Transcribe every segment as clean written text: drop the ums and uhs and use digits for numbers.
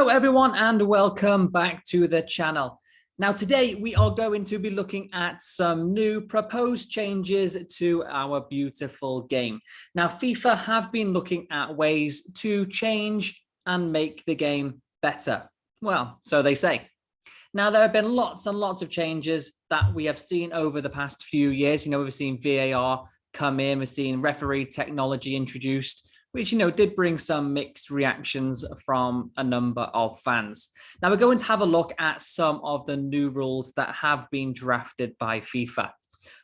Hello everyone and welcome back to the channel. Now today we are going to be looking at some new proposed changes to our beautiful game. Now FIFA have been looking at ways to change and make the game better. Well, so they say. Now there have been lots and lots of changes that we have seen over the past few years. We've seen VAR come in, we've seen referee technology introduced, which, did bring some mixed reactions from a number of fans. Now we're going to have a look at some of the new rules that have been drafted by FIFA.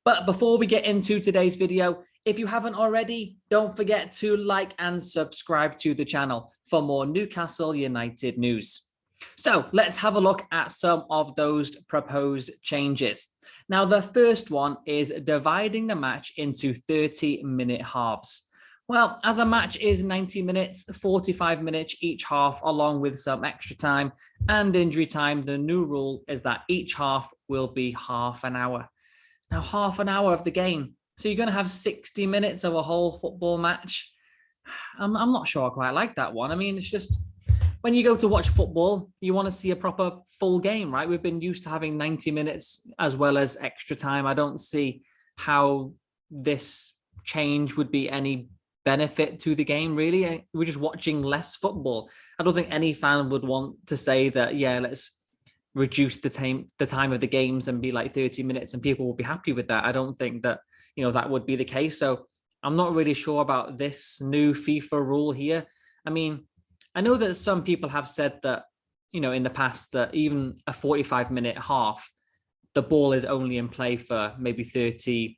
But before we get into today's video, if you haven't already, don't forget to like and subscribe to the channel for more Newcastle United news. So let's have a look at some of those proposed changes. Now, the first one is dividing the match into 30-minute halves. Well, as a match is 90 minutes, 45 minutes each half, along with some extra time and injury time, the new rule is that each half will be half an hour. Now, half an hour of the game. So you're going to have 60 minutes of a whole football match. I'm not sure I quite like that one. I mean, it's just when you go to watch football, you want to see a proper full game, right? We've been used to having 90 minutes as well as extra time. I don't see how this change would be any benefit to the game, really. We're just watching less football. I don't think any fan would want to say that, yeah, let's reduce the time of the games and be like 30 minutes and people will be happy with that. I don't think that, that would be the case. So I'm not really sure about this new FIFA rule here. I mean, I know that some people have said that, in the past that even a 45-minute half, the ball is only in play for maybe 30,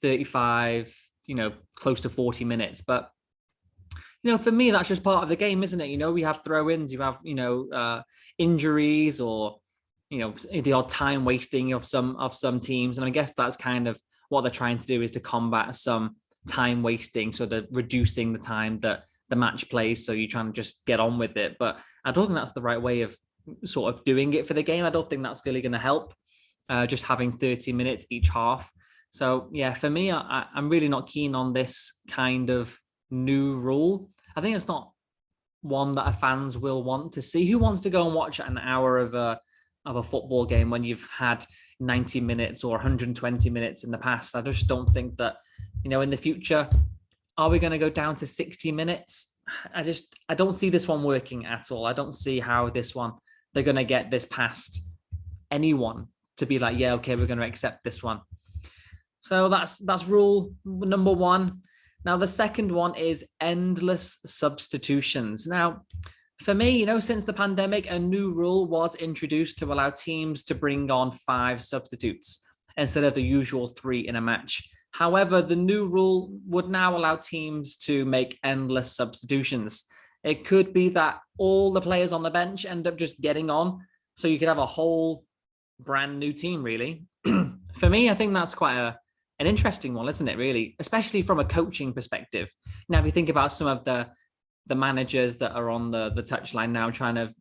35, close to 40 minutes. But, for me, that's just part of the game, isn't it? We have throw-ins, you have, injuries or, the odd time wasting of some teams. And I guess that's kind of what they're trying to do, is to combat some time wasting. So they're reducing the time that the match plays. So you're trying to just get on with it. But I don't think that's the right way of sort of doing it for the game. I don't think that's really going to help, just having 30 minutes each half. So yeah, for me, I'm really not keen on this kind of new rule. I think it's not one that fans will want to see. Who wants to go and watch an hour of a football game when you've had 90 minutes or 120 minutes in the past? I just don't think that, in the future, are we going to go down to 60 minutes? I don't see this one working at all. I don't see how this one, they're going to get this past anyone to be like, yeah, okay, we're going to accept this one. So that's rule number one. Now, the second one is endless substitutions. Now, for me, since the pandemic, a new rule was introduced to allow teams to bring on 5 substitutes instead of the usual 3 in a match. However, the new rule would now allow teams to make endless substitutions. It could be that all the players on the bench end up just getting on, so you could have a whole brand new team, really. For me, I think that's quite an interesting one, isn't it, really? Especially from a coaching perspective. Now, if you think about some of the managers that are on the touchline now trying to,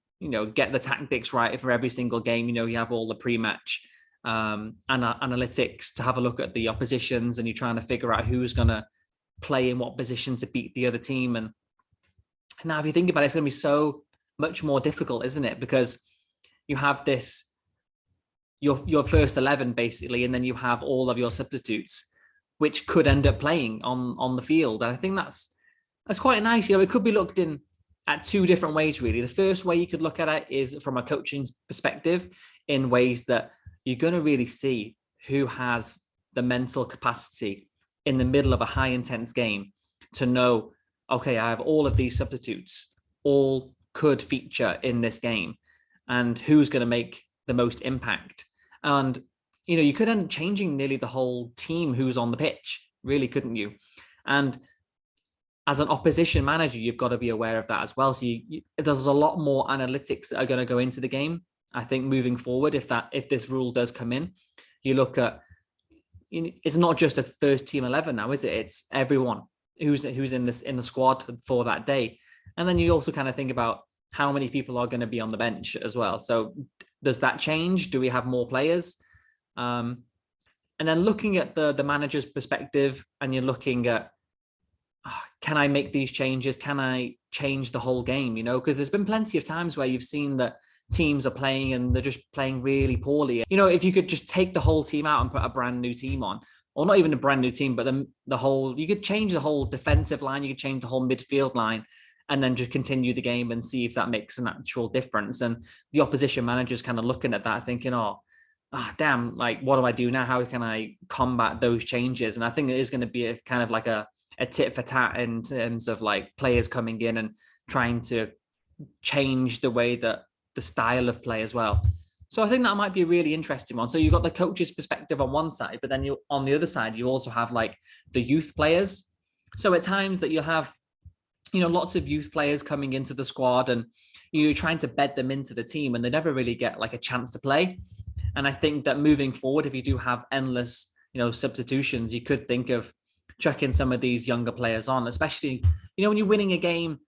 get the tactics right for every single game, you have all the pre-match analytics to have a look at the oppositions, and you're trying to figure out who's going to play in what position to beat the other team. And now if you think about it, it's going to be so much more difficult, isn't it? Because you have this, your first 11 basically, and then you have all of your substitutes, which could end up playing on the field. And I think that's quite nice. It could be looked in at 2 different ways, really. The first way you could look at it is from a coaching perspective, in ways that you're going to really see who has the mental capacity in the middle of a high intense game to know, okay, I have all of these substitutes, all could feature in this game, and who's going to make the most impact. And, you could end up changing nearly the whole team who's on the pitch, really, couldn't you? And as an opposition manager, you've got to be aware of that as well. So there's a lot more analytics that are going to go into the game, I think, moving forward. If this rule does come in, you look at, it's not just a first team 11 now, is it? It's everyone who's in the squad for that day. And then you also kind of think about how many people are going to be on the bench as well. So does that change? Do we have more players? And then looking at the manager's perspective, and you're looking at can I make these changes? Can I change the whole game? Because there's been plenty of times where you've seen that teams are playing and they're just playing really poorly. If you could just take the whole team out and put a brand new team on, or not even a brand new team, but you could change the whole defensive line, you could change the whole midfield line, and then just continue the game and see if that makes an actual difference. And the opposition manager's kind of looking at that thinking, damn, like, what do I do now? How can I combat those changes? And I think it is going to be a kind of like a tit for tat in terms of like players coming in and trying to change the way that the style of play as well. So I think that might be a really interesting one. So you've got the coach's perspective on one side, but then on the other side, you also have like the youth players. So at times that you'll have, lots of youth players coming into the squad and you're trying to bed them into the team and they never really get like a chance to play. And I think that moving forward, if you do have endless, substitutions, you could think of chucking some of these younger players on, especially, when you're winning a game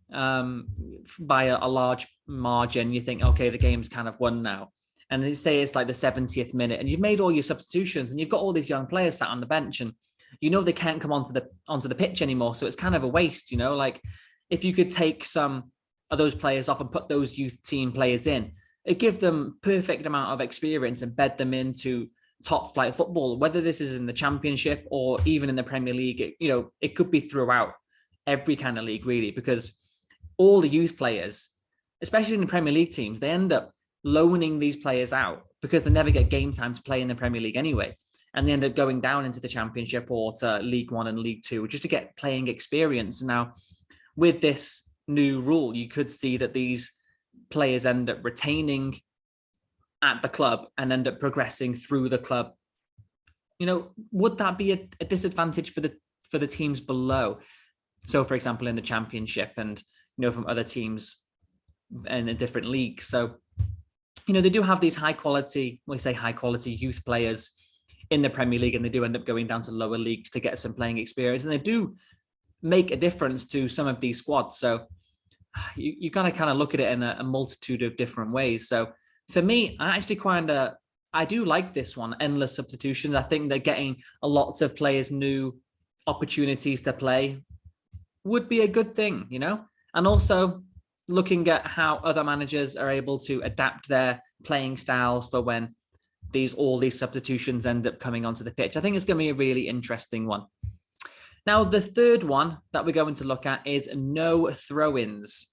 by a large margin, you think, okay, the game's kind of won now. And they say it's like the 70th minute and you've made all your substitutions and you've got all these young players sat on the bench and they can't come onto the pitch anymore. So it's kind of a waste, like if you could take some of those players off and put those youth team players in, it gives them perfect amount of experience and bed them into top flight football, whether this is in the Championship or even in the Premier League. It could be throughout every kind of league really, because all the youth players, especially in the Premier League teams, they end up loaning these players out because they never get game time to play in the Premier League anyway. And they end up going down into the Championship or to League One and League Two just to get playing experience. Now, with this new rule, you could see that these players end up retaining at the club and end up progressing through the club. Would that be a disadvantage for the teams below? So, for example, in the Championship and, from other teams in a different leagues. So, they do have these high quality youth players in the Premier League, and they do end up going down to lower leagues to get some playing experience. And they do make a difference to some of these squads. So you got to kind of look at it in a multitude of different ways. So for me, I do like this one, endless substitutions. I think they're getting a lots of players new opportunities to play would be a good thing, and also looking at how other managers are able to adapt their playing styles for when all these substitutions end up coming onto the pitch. I think it's going to be a really interesting one. Now, the third one that we're going to look at is no throw-ins.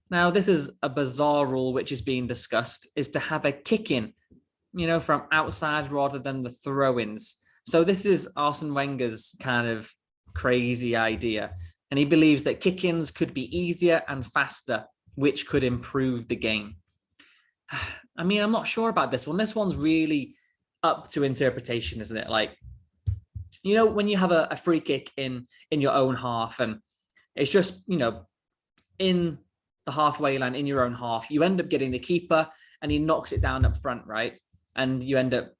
Now, this is a bizarre rule which is being discussed, is to have a kick-in, from outside rather than the throw-ins. So this is Arsene Wenger's kind of crazy idea. And he believes that kick-ins could be easier and faster, which could improve the game. I mean, I'm not sure about this one. This one's really up to interpretation, isn't it? Like, when you have a free kick in your own half and it's just, in the halfway line, in your own half, you end up getting the keeper and he knocks it down up front, right? And you end up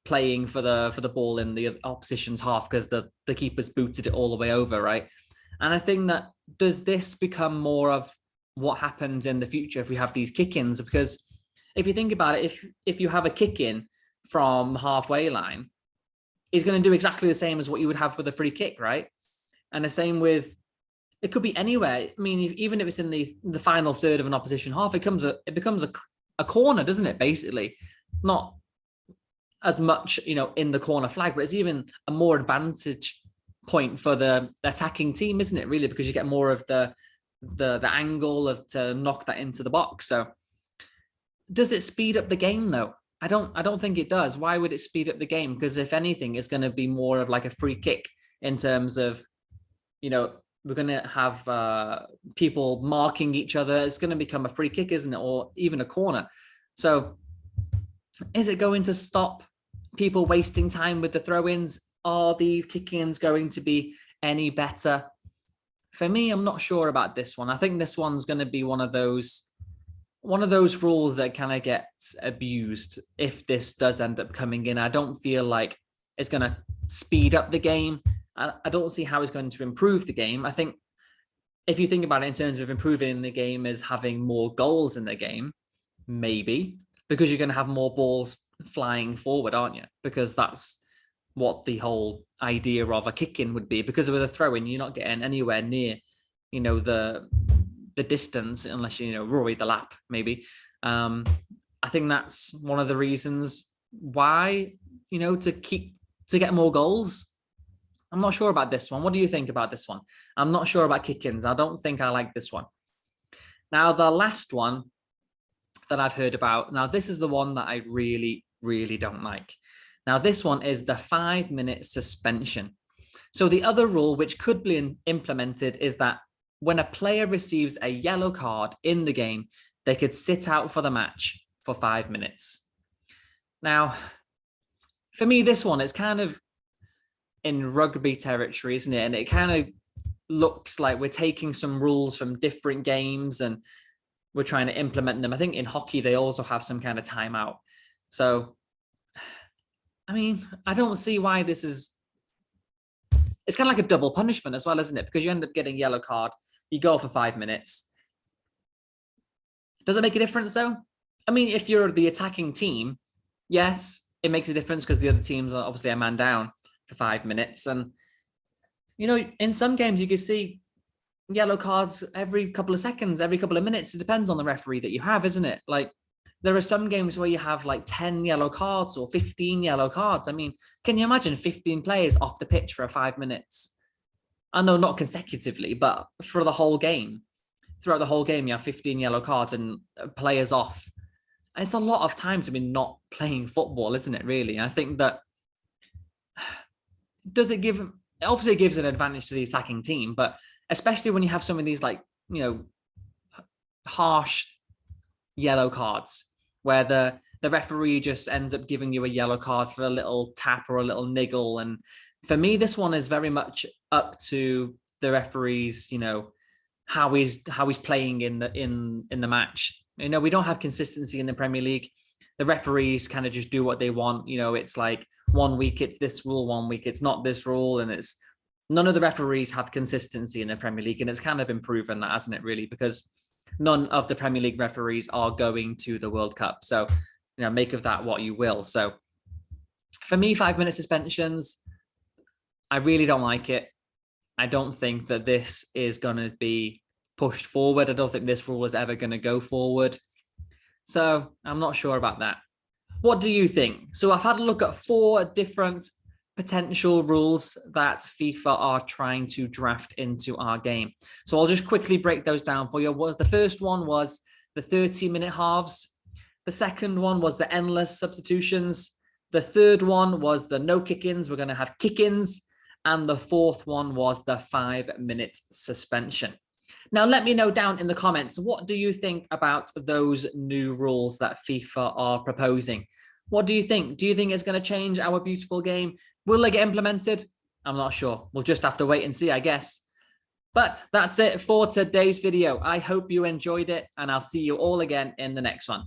playing for the ball in the opposition's half because the keeper's booted it all the way over, right? And I think that, does this become more of what happens in the future if we have these kick-ins? Because if you think about it, if you have a kick-in from the halfway line, he's going to do exactly the same as what you would have with a free kick, right? And the same with, it could be anywhere. I mean, even if it's in the final third of an opposition half, it becomes a corner, doesn't it? Basically, not as much, in the corner flag, but it's even a more advantage point for the attacking team, isn't it? Really, because you get more of the angle to knock that into the box. So, does it speed up the game though? I don't think it does. Why would it speed up the game? Because if anything, it's going to be more of like a free kick in terms of, we're going to have people marking each other. It's going to become a free kick, isn't it? Or even a corner. So is it going to stop people wasting time with the throw-ins? Are these kick-ins going to be any better? For me, I'm not sure about this one. I think this one's going to be one of those rules that kind of gets abused if this does end up coming in. I don't feel like it's going to speed up the game. I don't see how it's going to improve the game. I think if you think about it in terms of improving the game as having more goals in the game, maybe, because you're going to have more balls flying forward, aren't you? Because that's what the whole idea of a kick-in would be, because with a throw-in, you're not getting anywhere near, the distance unless you Rory the lap maybe. I think that's one of the reasons why, to get more goals. I'm not sure about this one. What do you think about this one? I'm not sure about kick-ins. I don't think I like this one. Now, the last one that I've heard about, now this is the one that I really, really don't like. Now, this one is the 5-minute suspension. So the other rule which could be implemented is that when a player receives a yellow card in the game, they could sit out for the match for 5 minutes. Now, for me, this one is kind of in rugby territory, isn't it? And it kind of looks like we're taking some rules from different games and we're trying to implement them. I think in hockey, they also have some kind of timeout. So, I mean, I don't see why this is... It's kind of like a double punishment as well, isn't it? Because you end up getting a yellow card, you go for 5 minutes. Does it make a difference, though? I mean, if you're the attacking team, yes, it makes a difference because the other teams are obviously a man down for 5 minutes. And, in some games, you can see yellow cards every couple of seconds, every couple of minutes. It depends on the referee that you have, isn't it? Like, there are some games where you have like 10 yellow cards or 15 yellow cards. I mean, can you imagine 15 players off the pitch for 5 minutes? I know not consecutively, but for the whole game. Throughout the whole game, you have 15 yellow cards and players off. It's a lot of time to be not playing football, isn't it, really? I think that... It obviously gives an advantage to the attacking team, but especially when you have some of these harsh yellow cards where the referee just ends up giving you a yellow card for a little tap or a little niggle. And for me, this one is very much up to the referees, how he's playing in the match. We don't have consistency in the Premier League. The referees kind of just do what they want. It's like 1 week it's this rule, 1 week it's not this rule, and it's none of the referees have consistency in the Premier League, and it's kind of been proven that, hasn't it, really? Because none of the Premier League referees are going to the World Cup. So, make of that what you will. So for me, 5-minute suspensions, I really don't like it. I don't think that this is going to be pushed forward. I don't think this rule is ever going to go forward. So I'm not sure about that. What do you think? So I've had a look at 4 different potential rules that FIFA are trying to draft into our game. So I'll just quickly break those down for you. The first one was the 30-minute halves. The second one was the endless substitutions. The third one was the no kick-ins. We're going to have kick-ins. And the fourth one was the 5-minute suspension. Now, let me know down in the comments, what do you think about those new rules that FIFA are proposing? What do you think? Do you think it's going to change our beautiful game? Will they get implemented? I'm not sure. We'll just have to wait and see, I guess. But that's it for today's video. I hope you enjoyed it, and I'll see you all again in the next one.